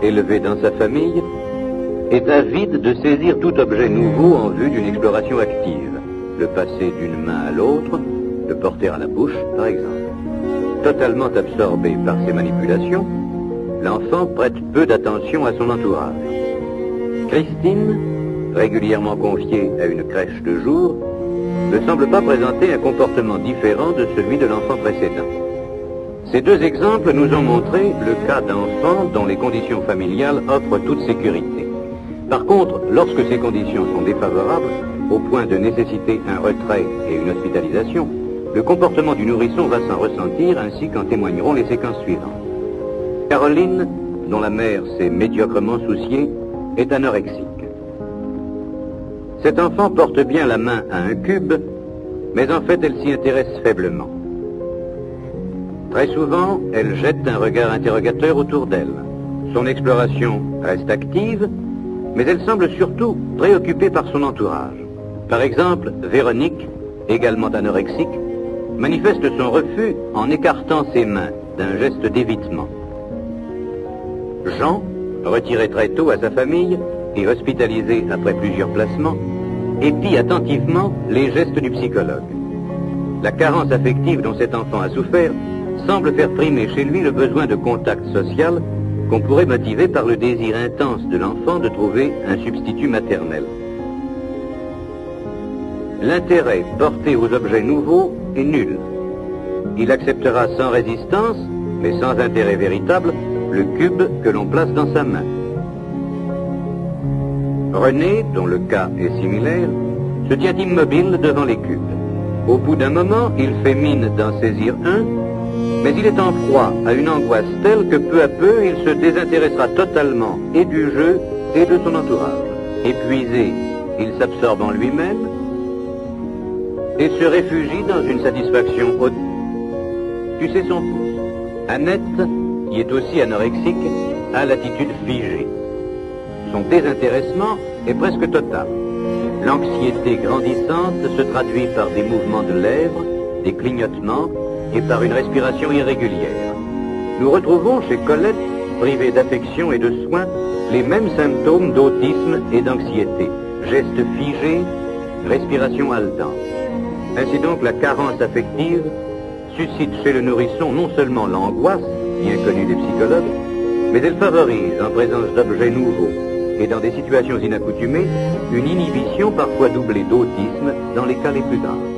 élevé dans sa famille, est avide de saisir tout objet nouveau en vue d'une exploration active, le passer d'une main à l'autre, le porter à la bouche, par exemple. Totalement absorbé par ces manipulations, l'enfant prête peu d'attention à son entourage. Christine, régulièrement confiée à une crèche de jour, ne semble pas présenter un comportement différent de celui de l'enfant précédent. Ces deux exemples nous ont montré le cas d'enfants dont les conditions familiales offrent toute sécurité. Par contre, lorsque ces conditions sont défavorables, au point de nécessiter un retrait et une hospitalisation, le comportement du nourrisson va s'en ressentir, ainsi qu'en témoigneront les séquences suivantes. Caroline, dont la mère s'est médiocrement souciée, est anorexique. Cet enfant porte bien la main à un cube, mais en fait elle s'y intéresse faiblement. Très souvent, elle jette un regard interrogateur autour d'elle. Son exploration reste active, mais elle semble surtout préoccupée par son entourage. Par exemple, Véronique, également anorexique, manifeste son refus en écartant ses mains d'un geste d'évitement. Jean, retiré très tôt à sa famille et hospitalisé après plusieurs placements, épie attentivement les gestes du psychologue. La carence affective dont cet enfant a souffert semble faire primer chez lui le besoin de contact social qu'on pourrait motiver par le désir intense de l'enfant de trouver un substitut maternel. L'intérêt porté aux objets nouveaux est nul. Il acceptera sans résistance, mais sans intérêt véritable, le cube que l'on place dans sa main. René, dont le cas est similaire, se tient immobile devant les cubes. Au bout d'un moment, il fait mine d'en saisir un, mais il est en proie à une angoisse telle que peu à peu, il se désintéressera totalement et du jeu et de son entourage. Épuisé, il s'absorbe en lui-même et se réfugie dans une satisfaction haute. Sucer son pouce. Annette, qui est aussi anorexique, a l'attitude figée. Son désintéressement est presque total. L'anxiété grandissante se traduit par des mouvements de lèvres, des clignotements et par une respiration irrégulière. Nous retrouvons chez Colette, privée d'affection et de soins, les mêmes symptômes d'autisme et d'anxiété. Gestes figés, respiration haletante. Ainsi donc, la carence affective suscite chez le nourrisson non seulement l'angoisse, bien connue des psychologues, mais elle favorise, en présence d'objets nouveaux et dans des situations inaccoutumées, une inhibition parfois doublée d'autisme dans les cas les plus graves.